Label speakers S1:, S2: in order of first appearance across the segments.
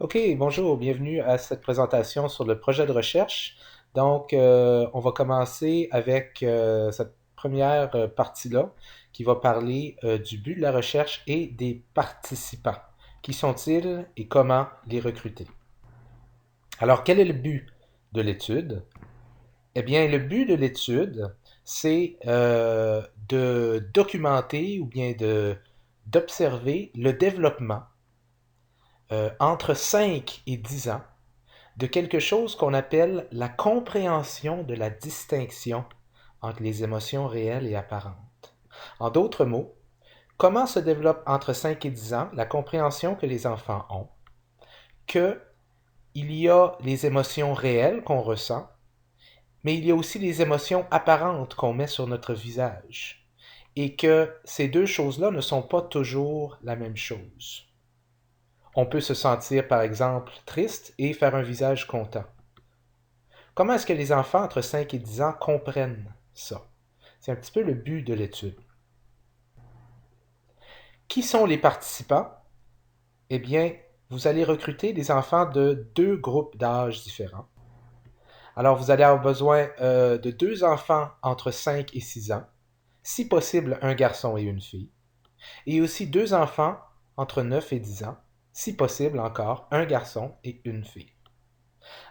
S1: OK, bonjour, bienvenue à cette présentation sur le projet de recherche. Donc, on va commencer avec cette première partie-là qui va parler du but de la recherche et des participants. Qui sont-ils et comment les recruter? Alors, quel est le but de l'étude? Eh bien, le but de l'étude, c'est de documenter ou bien d'observer le développement entre 5 et 10 ans de quelque chose qu'on appelle la compréhension de la distinction entre les émotions réelles et apparentes. En d'autres mots, comment se développe entre 5 et 10 ans la compréhension que les enfants ont que il y a les émotions réelles qu'on ressent, mais il y a aussi les émotions apparentes qu'on met sur notre visage, et que ces deux choses-là ne sont pas toujours la même chose. On peut se sentir, par exemple, triste et faire un visage content. Comment est-ce que les enfants entre 5 et 10 ans comprennent ça? C'est un petit peu le but de l'étude. Qui sont les participants? Eh bien, vous allez recruter des enfants de deux groupes d'âge différents. Alors, vous allez avoir besoin de deux enfants entre 5 et 6 ans, si possible un garçon et une fille, et aussi deux enfants entre 9 et 10 ans, si possible encore un garçon et une fille.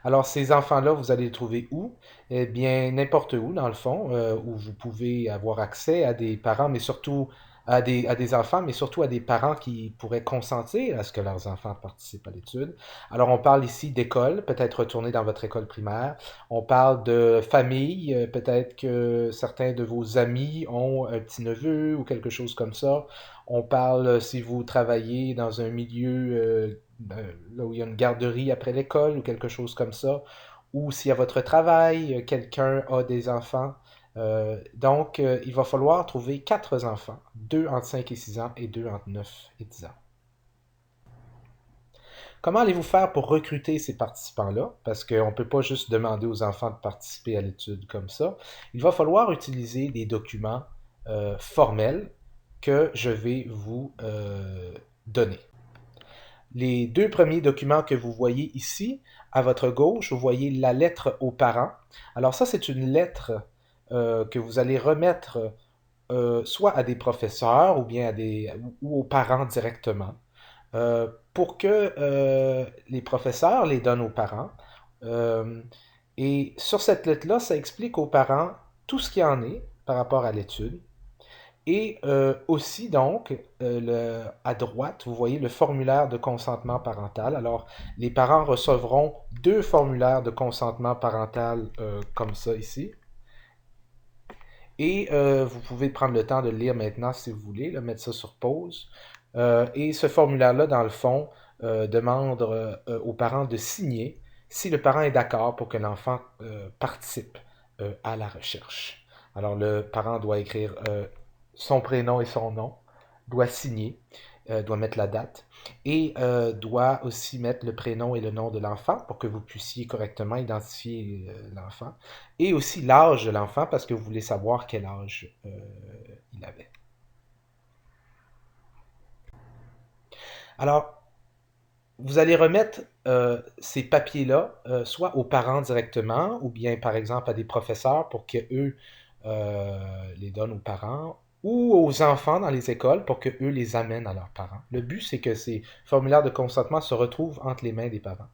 S1: Alors, ces enfants-là, vous allez les trouver où? Eh bien, n'importe où, dans le fond, où vous pouvez avoir accès à des parents, mais surtout à des enfants, mais surtout à des parents qui pourraient consentir à ce que leurs enfants participent à l'étude. Alors, on parle ici d'école, peut-être retourner dans votre école primaire. On parle de famille, peut-être que certains de vos amis ont un petit-neveu ou quelque chose comme ça. On parle, si vous travaillez dans un milieu là où il y a une garderie après l'école ou quelque chose comme ça, ou si à votre travail, quelqu'un a des enfants. Donc, il va falloir trouver quatre enfants, deux entre 5 et 6 ans et deux entre 9 et 10 ans. Comment allez-vous faire pour recruter ces participants-là? Parce qu'on ne peut pas juste demander aux enfants de participer à l'étude comme ça. Il va falloir utiliser des documents formels que je vais vous donner. Les deux premiers documents que vous voyez ici, à votre gauche, vous voyez la lettre aux parents. Alors ça, c'est une lettre que vous allez remettre soit à des professeurs ou bien ou aux parents directement, pour que les professeurs les donnent aux parents. Euh, et sur cette lettre-là, ça explique aux parents tout ce qu'il y en est par rapport à l'étude. Et aussi, donc, à droite, vous voyez le formulaire de consentement parental. Alors, les parents recevront deux formulaires de consentement parental comme ça ici. Et vous pouvez prendre le temps de le lire maintenant si vous voulez, là, mettre ça sur pause. Et ce formulaire-là, dans le fond, demande aux parents de signer si le parent est d'accord pour que l'enfant participe à la recherche. Alors, le parent doit écrire son prénom et son nom, doit signer, doit mettre la date et doit aussi mettre le prénom et le nom de l'enfant pour que vous puissiez correctement identifier l'enfant et aussi l'âge de l'enfant parce que vous voulez savoir quel âge il avait. Alors, vous allez remettre ces papiers-là soit aux parents directement ou bien par exemple à des professeurs pour qu'eux les donnent aux parents ou aux enfants dans les écoles pour qu'eux les amènent à leurs parents. Le but, c'est que ces formulaires de consentement se retrouvent entre les mains des parents.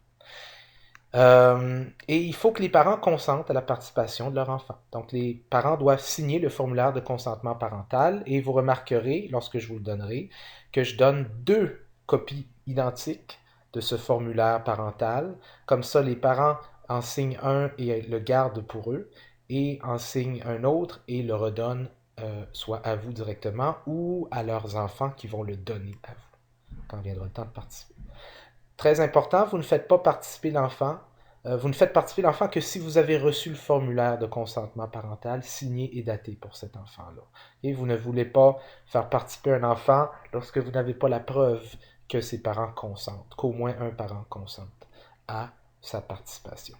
S1: Et il faut que les parents consentent à la participation de leur enfant. Donc, les parents doivent signer le formulaire de consentement parental et vous remarquerez, lorsque je vous le donnerai, que je donne deux copies identiques de ce formulaire parental. Comme ça, les parents en signent un et le gardent pour eux et en signent un autre et le redonnent soit à vous directement ou à leurs enfants qui vont le donner à vous quand viendra le temps de participer. Très important, vous ne faites pas participer l'enfant. Vous ne faites participer l'enfant que si vous avez reçu le formulaire de consentement parental signé et daté pour cet enfant-là. Et vous ne voulez pas faire participer un enfant lorsque vous n'avez pas la preuve que ses parents consentent, qu'au moins un parent consente à sa participation.